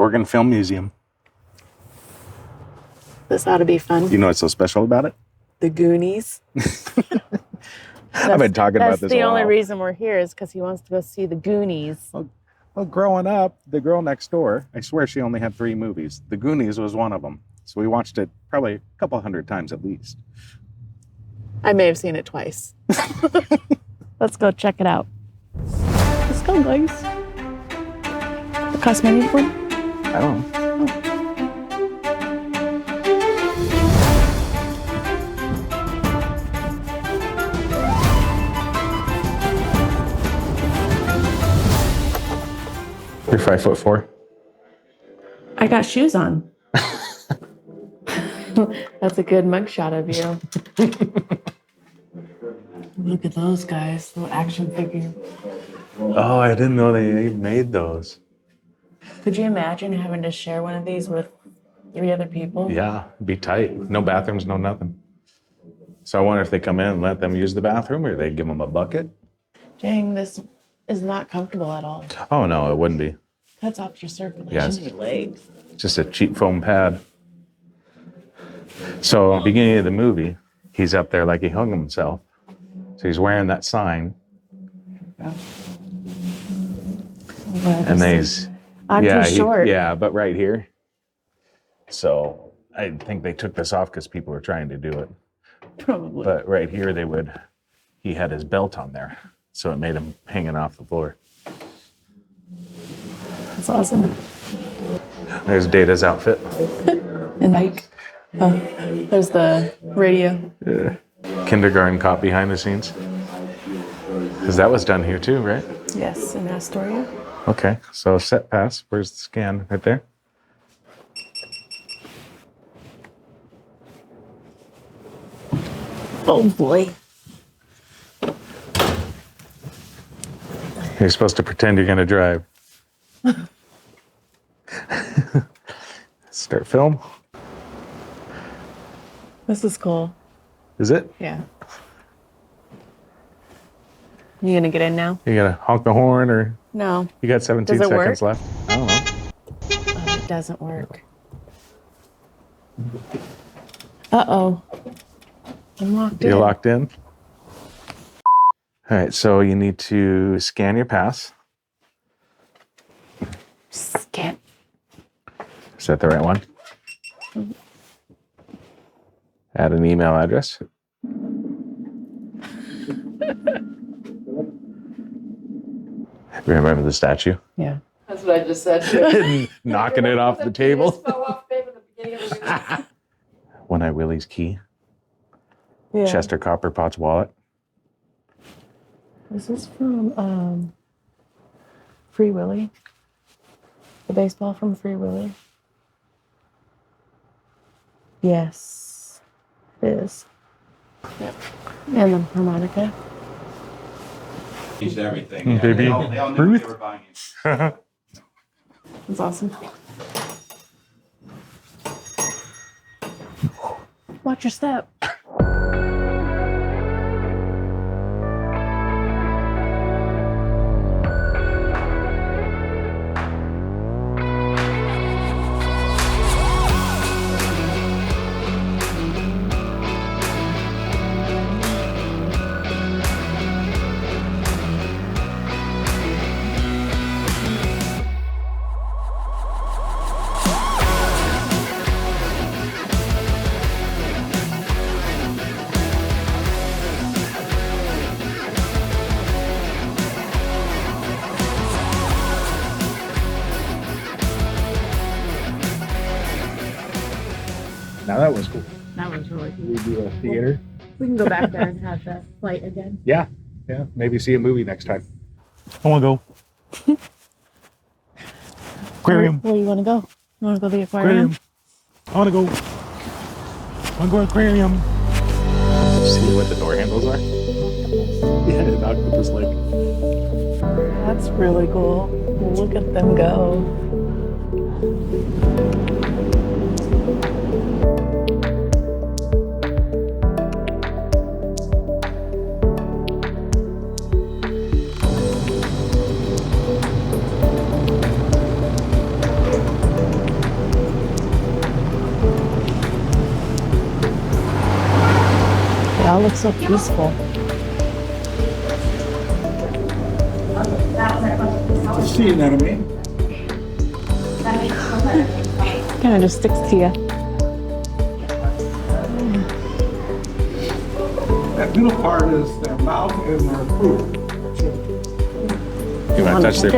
Oregon Film Museum. This ought to be fun. You know what's so special about it? The Goonies. I've been talking about this a while. That's the only reason we're here is because he wants to go see the Goonies. Well, growing up, the girl next door, I swear she only had 3 movies. The Goonies was one of them. So we watched it probably a couple hundred times at least. I may have seen it twice. Let's go check it out. Let's go, guys. What cost money for? I don't know. You're 5'4". I got shoes on. That's a good mugshot of you. Look at those guys, little action figure. Oh, I didn't know they made those. Could you imagine having to share one of these with 3 other people? Yeah, it'd be tight. No bathrooms, no nothing. So I wonder if they come in and let them use the bathroom, or they give them a bucket. Dang, this is not comfortable at all. Oh no, it wouldn't be. Cuts off your circulation Yes. in your legs. Just a cheap foam pad. So beginning of the movie, he's up there like he hung himself. So he's wearing that sign. Yeah. And he's I'm too short. Yeah, but right here. So I think they took this off because people were trying to do it. Probably. But right here he had his belt on there. So it made him hanging off the floor. That's awesome. There's Data's outfit. And like, there's the radio. Yeah. Kindergarten cop behind the scenes. Because that was done here too, right? Yes, in Astoria. Okay, so set pass. Where's the scan? Right there? Oh boy. You're supposed to pretend you're going to drive. Start film. This is cool. Is it? Yeah. You gonna get in now? You got to honk the horn, or No. you got 17 Does it seconds work? left? I don't know. Oh, it doesn't work. Uh-oh. I'm locked in. You're locked in? All right, so you need to scan your pass. Scan. Is that the right one? Add an email address. Remember the statue? Yeah. That's what I just said. Knocking it off the table. Fell off the beginning of the One Eye Willie's key. yeah. Chester Copperpot's wallet. Is this from Free Willy? The baseball from Free Willy? Yes, it is. Yep. And the harmonica. Changed everything. Baby They all knew what Ruth. they were buying. That's awesome. Watch your step. Now that was cool. That was really cool. We do a theater. We can go back there and have that flight again. Yeah. Maybe see a movie next time. I want to go. Aquarium. Where you want to go? You want to go to the aquarium? I want to go. I want to go to aquarium. See what the door handles are? Yeah, an octopus leg. That's really cool. Look at them go. looks so peaceful. See, you know what I mean? Kind of just sticks to you. That middle part is their mouth and their food. You want to touch their...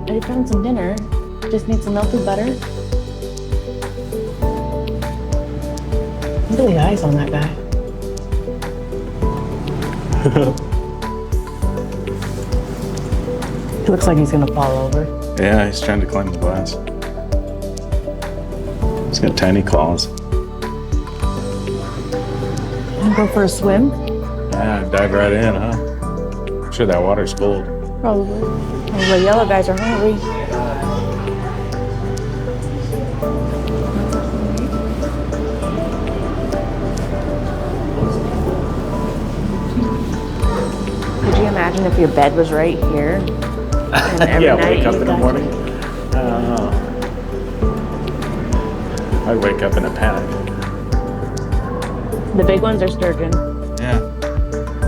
I found some dinner. Just need some melted butter. Look at the eyes on that guy. He looks like he's gonna fall over. Yeah, he's trying to climb the glass. He's got tiny claws. Wanna go for a swim? Yeah, dive right in, huh? I'm sure that water's cold. Probably. Oh, the yellow guys are hungry. Could you imagine if your bed was right here? And every Yeah, night wake up you in the got- morning. I'd wake up in a panic. The big ones are sturgeon. Yeah,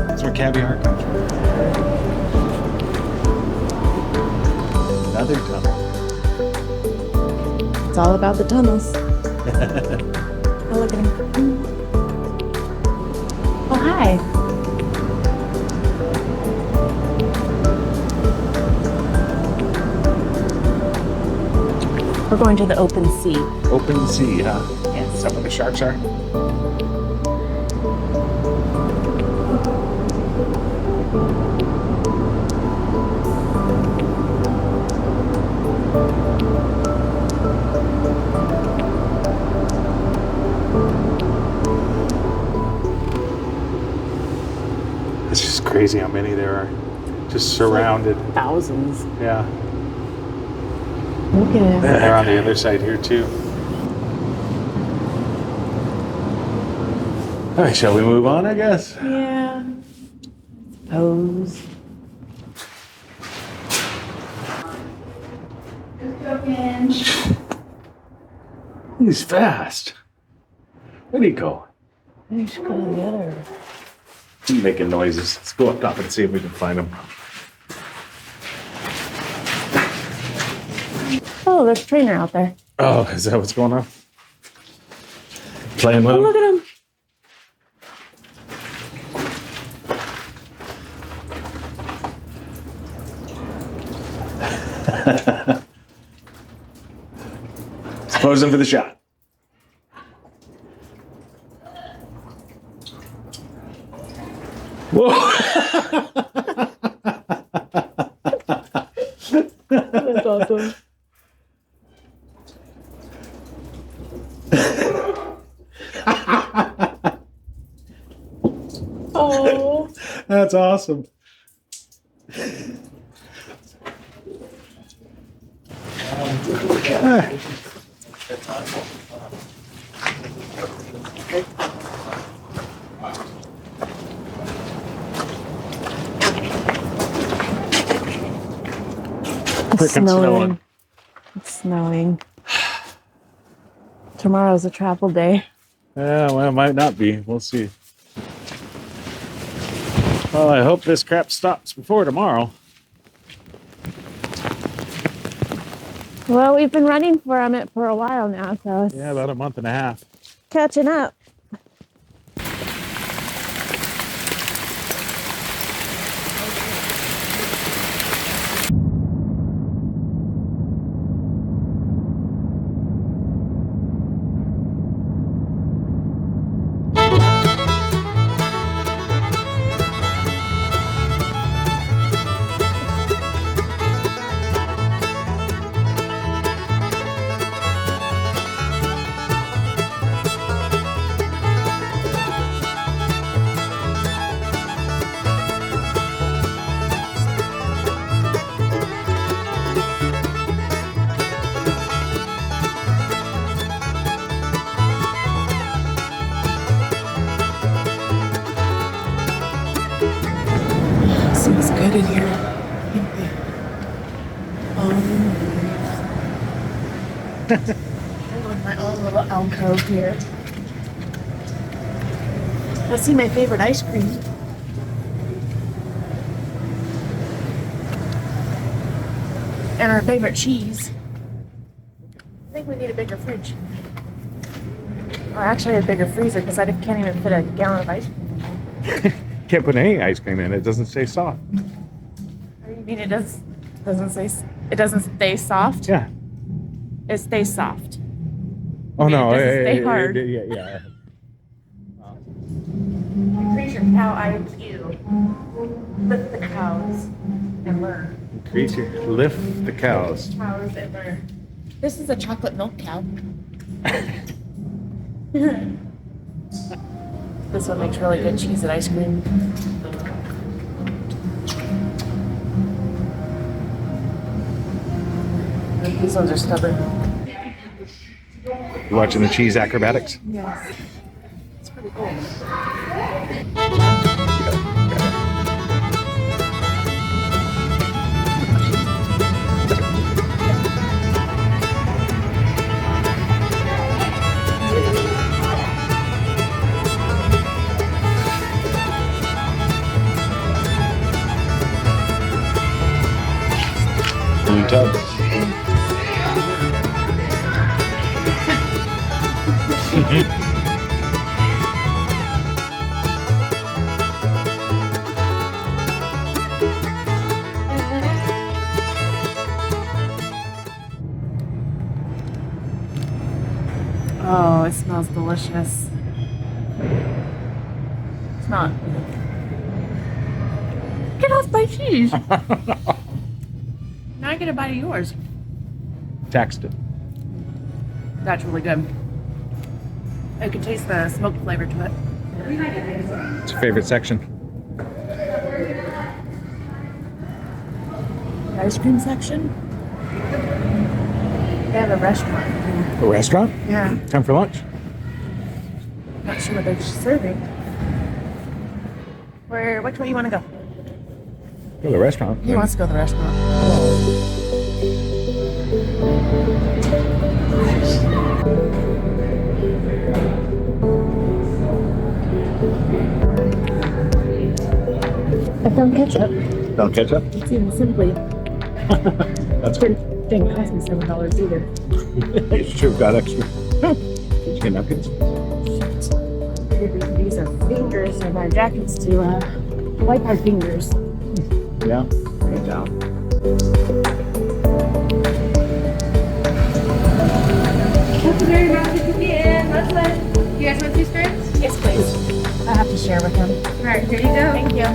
that's where caviar comes from. Another tunnel. It's all about the tunnels. Oh, look at him. Oh, hi. We're going to the open sea. Open sea, huh? Yes. Is that where the sharks are? It's just crazy how many there are. Just surrounded. Thousands. Yeah. Look at him. They're on the other side here too. All right, shall we move on, I guess? Yeah. Pose. He's fast. Where'd he go? You should go get her. He's making noises. Let's go up top and see if we can find him. Oh, there's a trainer out there. Oh, is that what's going on? Playing with Oh, him? look at him. Posing for the shot. Whoa! That's awesome. Oh. That's awesome. It's Frickin' snowing. It's snowing. Tomorrow's a travel day. Yeah, well, it might not be. We'll see. Well, I hope this crap stops before tomorrow. Well, we've been running from it for a while now, so it's Yeah, about a month and a half. catching up. Smells good in here. I'm going my own little little alcove here. I see my favorite ice cream. And our favorite cheese. I think we need a bigger fridge. Or actually a bigger freezer because I can't even fit a gallon of ice cream. Can't put any ice cream in. It doesn't stay soft. What do you mean it doesn't stay soft? Yeah. It stays soft. Oh no. It doesn't stay hard. Yeah. Increase your cow IQ. Lift the cows and learn. Lift the cows. Cows and learn. This is a chocolate milk cow. This one makes really good cheese and ice cream. These ones are stubborn. You watching the cheese acrobatics? Yes. It's pretty cool. Blue tub. Oh, it smells delicious. It's not. Get off my cheese! Now I get a bite of yours. Taxed it. That's really good. I can taste the smoked flavor to it. What's your favorite section? The ice cream section? They have a restaurant. A restaurant? Yeah. Time for lunch. Not sure what they're serving. Which way you want to go? Go to the restaurant. He wants to go to the restaurant. I found ketchup. Don't ketchup? It's even simply. That's good. Didn't cost me $7 either. You should have got extra. Chicken nuggets. These are fingers of our jackets to wipe our fingers. Yeah. Great job. Thank you very much for coming in. Let's let you guys want 2 strips? Yes, please. I have to share with him. All right, here you go. Thank you.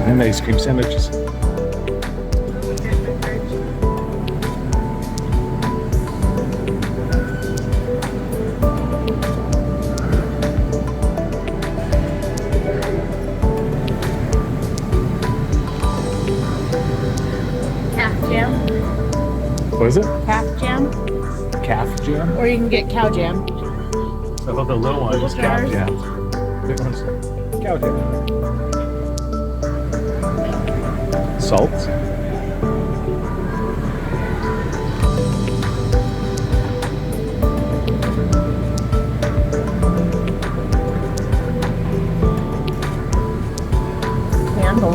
And ice cream sandwiches. Calf jam. What is it? Calf jam. Calf jam? Or you can get cow jam. I thought the little one was calf jars. jam. Big one's cow jam. Salt. Candle.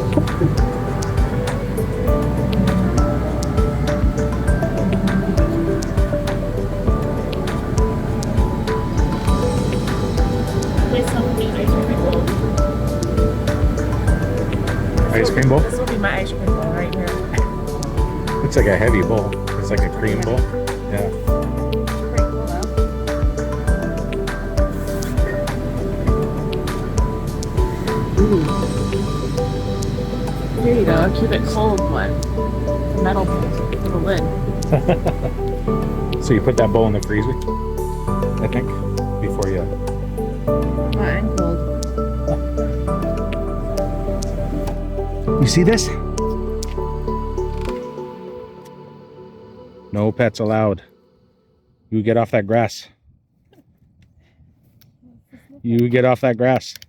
Ice cream bowl? This will be my ice cream bowl right here. Looks like a heavy bowl. It's like a cream bowl. Yeah. Pretty cool though. There you go. Keep it cold, but metal the lid. So you put that bowl in the freezer, I think, before you. Hot and cold. You see this? No pets allowed. You get off that grass. You get off that grass.